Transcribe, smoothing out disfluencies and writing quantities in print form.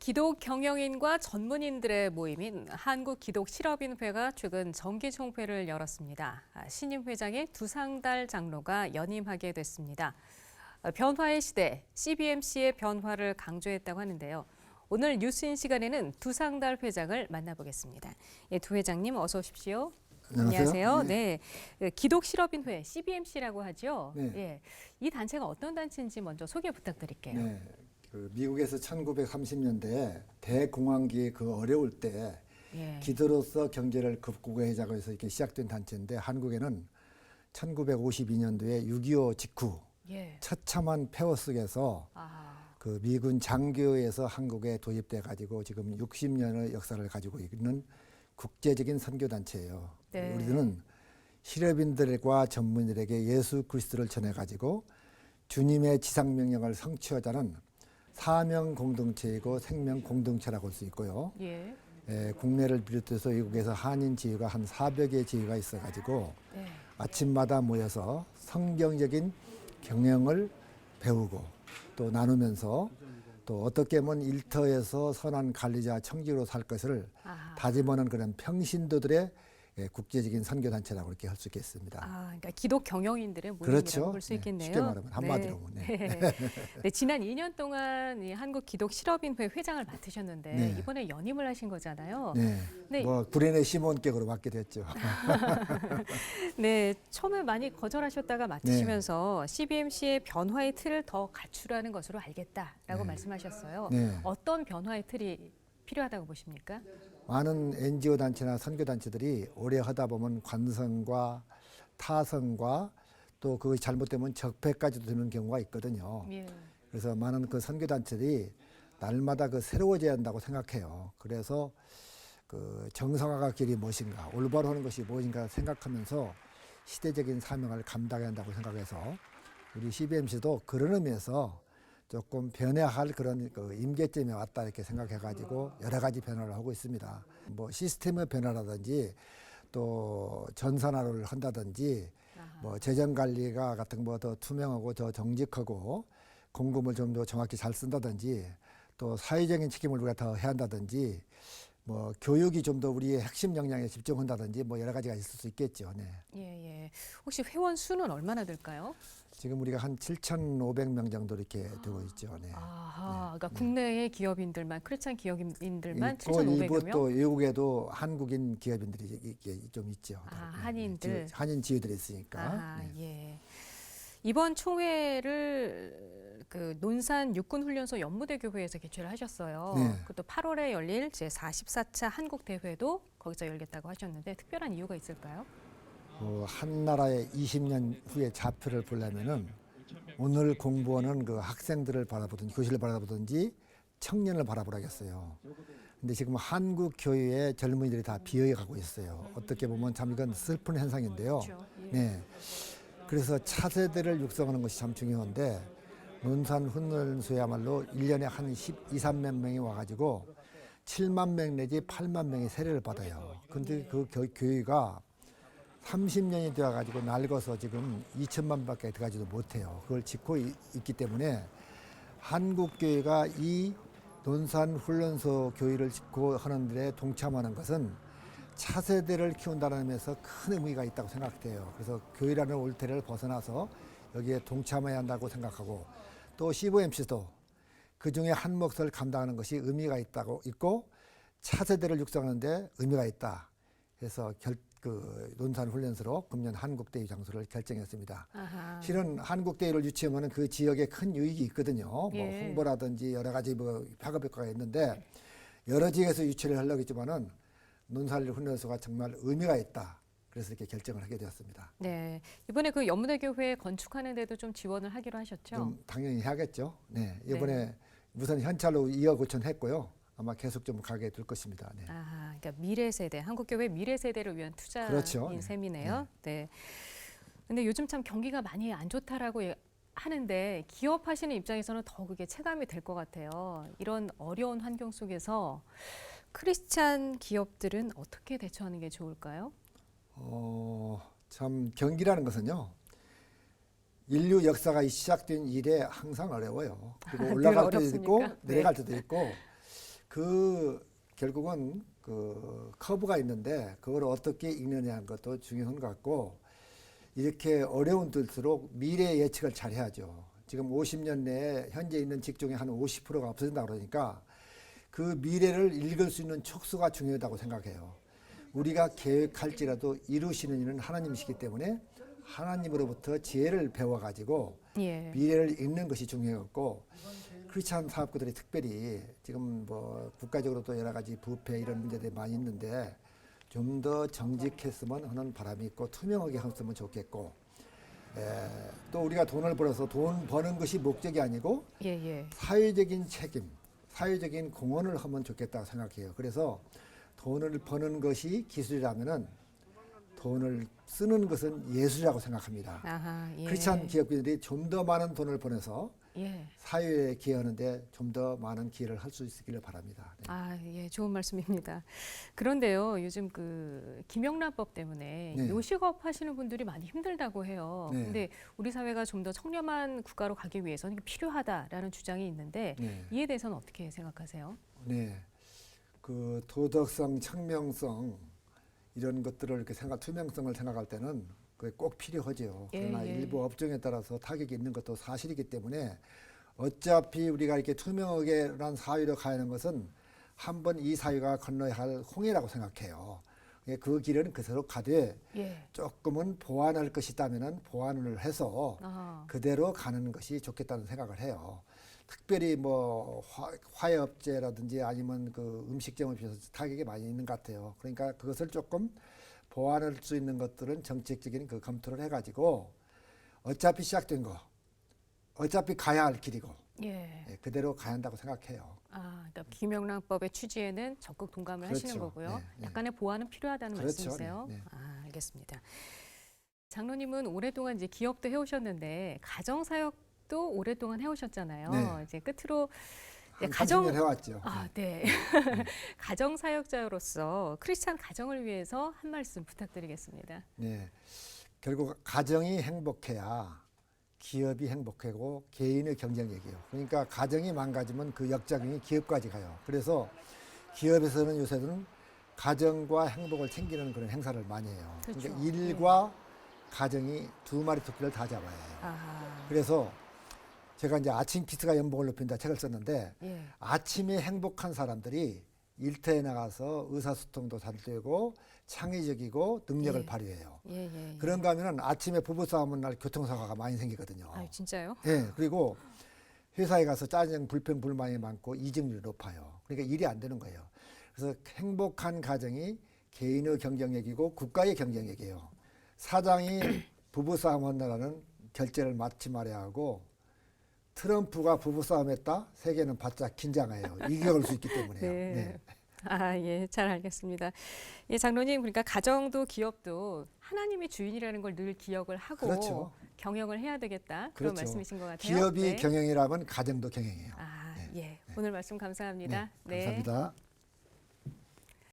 기독 경영인과 전문인들의 모임인 한국기독실업인회가 최근 정기총회를 열었습니다. 신임 회장의 두상달 장로가 연임하게 됐습니다. 변화의 시대, CBMC의 변화를 강조했다고 하는데요. 오늘 뉴스인 시간에는 두상달 회장을 만나보겠습니다. 두 회장님 어서 오십시오. 안녕하세요. 네. 기독실업인회 CBMC라고 하죠. 네. 예. 이 단체가 어떤 단체인지 먼저 소개 부탁드릴게요. 네. 그 미국에서 1930년대 대공황기 그 어려울 때 기도로서 경제를 극복하자고 해서 이렇게 시작된 단체인데 한국에는 1952년도에 6.25 직후 처참한 폐허 속에서 그 미군 장교에서 한국에 도입돼 가지고 지금 60년의 역사를 가지고 있는 국제적인 선교 단체예요. 네. 우리들은 실업인들과 전문인들에게 예수 그리스도를 전해 가지고 주님의 지상 명령을 성취하자는 사명 공동체이고 생명 공동체라고 할 수 있고요. 국내를 비롯해서 외국에서 한인 지회가 한 400여 지회가 있어가지고 아침마다 모여서 성경적인 경영을 배우고 또 나누면서 또 어떻게 하면 일터에서 선한 관리자 청지로 살 것을 다짐하는 그런 평신도들의 국제적인 선교단체라고 이렇게 할 수 있겠습니다. 그러니까 기독 경영인들의 모임이라고 그렇죠. 볼 수 있겠네요. 쉽게 말하면 한마디로. 네, 지난 2년 동안 이 한국기독실업인회 회장을 맡으셨는데 이번에 연임을 하신 거잖아요. 네. 뭐 불행의 시몬격으로 맡게 됐죠. 네, 처음에 많이 거절하셨다가 맡으시면서 CBMC의 변화의 틀을 더 갖추라는 것으로 알겠다라고 말씀하셨어요. 어떤 변화의 틀이 필요하다고 보십니까? 많은 NGO 단체나 선교 단체들이 오래 하다 보면 관성과 타성과 또 그것이 잘못되면 적폐까지도 드는 경우가 있거든요. 그래서 많은 그 선교 단체들이 날마다 그 새로워져야 한다고 생각해요. 그래서 그 정상화가 길이 무엇인가, 올바로 하는 것이 무엇인가 생각하면서 시대적인 사명을 감당해야 한다고 생각해서 우리 CBMC도 그런 의미에서 조금 변해야 할 그런 그 임계점에 왔다 이렇게 생각해가지고 여러 가지 변화를 하고 있습니다. 뭐 시스템의 변화라든지 또 전산화를 한다든지 뭐 재정 관리가 같은 거 더 투명하고 더 정직하고 공금을 좀 더 정확히 잘 쓴다든지 또 사회적인 책임을 우리가 더 해야 한다든지 뭐 교육이 좀 더 우리의 핵심 역량에 집중한다든지 뭐 여러 가지가 있을 수 있겠죠. 네. 혹시 회원 수는 얼마나 될까요? 지금 우리가 한 7,500명 정도 이렇게 되고 있죠. 그러니까 국내의 기업인들만, 크리스찬 기업인들만 있고 7,500여 일부 명? 또 외국에도 한국인 기업인들이 이게 좀 있죠. 한인들. 한인 지회들이 있으니까. 이번 총회를 그 논산 육군훈련소 연무대교회에서 개최를 하셨어요. 그것도 8월에 열릴 제44차 한국대회도 거기서 열겠다고 하셨는데 특별한 이유가 있을까요? 한 나라의 20년 후의 좌표를 보려면은 오늘 공부하는 그 학생들을 바라보든지 교실을 바라보든지 청년을 바라보라겠어요. 근데 지금 한국 교회의 젊은이들이 다 비어가고 있어요. 어떻게 보면 참 이건 슬픈 현상인데요. 그래서 차세대를 육성하는 것이 참 중요한데 논산 훈련소야말로 1년에 한 12~13만 명이 와가지고 7만 명 내지 8만 명이 세례를 받아요. 근데 그 교회가 30년이 되어가지고 낡아서 지금 2천만 밖에 들어가지도 못해요. 그걸 짓고 있기 때문에 한국교회가 이 논산 훈련소 교회를 짓고 하는 데 동참하는 것은 차세대를 키운다는 의미에서 큰 의미가 있다고 생각돼요. 그래서 교회라는 올태를 벗어나서 여기에 동참해야 한다고 생각하고 또 CBMC도 그중에 한 몫을 감당하는 것이 의미가 있고 차세대를 육성하는 데 의미가 있다. 그래서 그 논산 훈련소로 금년 한국대회 장소를 결정했습니다. 실은 한국대회를 유치하면 그 지역에 큰 유익이 있거든요. 뭐 홍보라든지 여러 가지 뭐 파급 효과가 있는데 여러 지역에서 유치를 하려고 했지만은 논산 훈련소가 정말 의미가 있다. 그래서 이렇게 결정을 하게 되었습니다. 네, 이번에 그 연무대교회 건축하는 데도 좀 지원을 하기로 하셨죠? 당연히 해야겠죠. 이번에 우선 현찰로 2억 5천 했고요. 아마 계속 좀 가게 될 것입니다. 그러니까 미래 세대, 한국교회 미래 세대를 위한 투자인 그렇죠. 셈이네요. 근데 요즘 참 경기가 많이 안 좋다라고 하는데 기업하시는 입장에서는 더 그게 체감이 될 것 같아요. 이런 어려운 환경 속에서 크리스찬 기업들은 어떻게 대처하는 게 좋을까요? 참 경기라는 것은요. 인류 역사가 시작된 이래 항상 어려워요. 그리고 올라갈 때도 있고 내려갈 때도 있고 결국은 그 커브가 있는데 그걸 어떻게 읽느냐 하는 것도 중요한 것 같고 이렇게 어려운 때일수록 미래 예측을 잘 해야죠. 지금 50년 내에 현재 있는 직종의 한 50%가 없어진다고 그러니까 그 미래를 읽을 수 있는 촉수가 중요하다고 생각해요. 우리가 계획할지라도 이루시는 이는 하나님이시기 때문에 하나님으로부터 지혜를 배워가지고 예. 미래를 읽는 것이 중요했고 크리스찬 사업가들이 특별히 지금 뭐 국가적으로도 여러 가지 부패 이런 문제들이 많이 있는데 좀 더 정직했으면 하는 바람이 있고 투명하게 했으면 좋겠고 또 우리가 돈을 벌어서 돈 버는 것이 목적이 아니고 예, 예. 사회적인 책임, 사회적인 공헌을 하면 좋겠다고 생각해요. 그래서 돈을 버는 것이 기술이라면은 돈을 쓰는 것은 예술이라고 생각합니다. 아하, 예. 크리스찬 기업인들이 좀 더 많은 돈을 보내서 예. 사회에 기여하는데 좀 더 많은 기여를 할 수 있기를 바랍니다. 네. 아, 예, 좋은 말씀입니다. 그런데요, 요즘 그 김영란법 때문에 네. 요식업 하시는 분들이 많이 힘들다고 해요. 네. 근데 우리 사회가 좀 더 청렴한 국가로 가기 위해서는 이게 필요하다라는 주장이 있는데 네. 이에 대해서는 어떻게 생각하세요? 네. 그 도덕성, 청명성 이런 것들을 이렇게 투명성을 생각할 때는 그게 꼭 필요하죠. 예, 그러나 예. 일부 업종에 따라서 타격이 있는 것도 사실이기 때문에 어차피 우리가 이렇게 투명하게란 사회로 가야 하는 것은 한번 이 사회가 건너야 할 홍해라고 생각해요. 그 길은 그대로 가되 예. 조금은 보완할 것이 있다면 보완을 해서 아, 그대로 가는 것이 좋겠다는 생각을 해요. 특별히 뭐 화훼업체라든지 아니면 그 음식점을 비해서 타격이 많이 있는 것 같아요. 그러니까 그것을 조금 보완할 수 있는 것들은 정책적인 그 검토를 해가지고 어차피 시작된 거, 어차피 가야 할 길이고 예. 그대로 가야 한다고 생각해요. 아, 그러니까 김영란법의 취지에는 적극 동감을 하시는 그렇죠. 거고요. 네, 네. 약간의 보완은 필요하다는 그렇죠. 말씀이세요? 네, 네. 아, 알겠습니다. 장로님은 오랫동안 이제 기업도 해오셨는데 가정사역도 오랫동안 해오셨잖아요. 네. 이제 끝으로 한 가정 30년 해왔죠. 아, 네. 가정사역자로서 크리스찬 가정을 위해서 한 말씀 부탁드리겠습니다. 네. 결국 가정이 행복해야 기업이 행복하고 개인의 경쟁력이에요. 그러니까 가정이 망가지면 그 역작용이 기업까지 가요. 그래서 기업에서는 요새는 가정과 행복을 챙기는 그런 행사를 많이 해요. 그렇죠. 그러니까 일과 가정이 두 마리 토끼를 다 잡아야 해요. 아하. 그래서 제가 이제 아침 기스가 연봉을 높인다 책을 썼는데 예. 아침에 행복한 사람들이 일터에 나가서 의사소통도 잘 되고 창의적이고 능력을 예. 발휘해요. 예, 예, 예. 그런가 하면은 아침에 부부싸움은 날 교통사고가 많이 생기거든요. 아, 진짜요? 예, 그리고 회사에 가서 짜증, 불평, 불만이 많고 이직률이 높아요. 그러니까 일이 안 되는 거예요. 그래서 행복한 가정이 개인의 경쟁력이고 국가의 경쟁력이에요. 사장이 부부싸움 한다라는 결제를 마치 말해야 하고 트럼프가 부부싸움했다? 세계는 바짝 긴장해요. 이겨올 수 있기 때문에요. 네. 네. 아, 예, 잘 알겠습니다. 예, 장로님, 그러니까 가정도 기업도 하나님이 주인이라는 걸 늘 기억을 하고 그렇죠. 경영을 해야 되겠다. 그런 그렇죠. 말씀이신 것 같아요. 기업이 네. 경영이라면 가정도 경영이에요. 아, 네. 예. 오늘 말씀 감사합니다. 네, 감사합니다.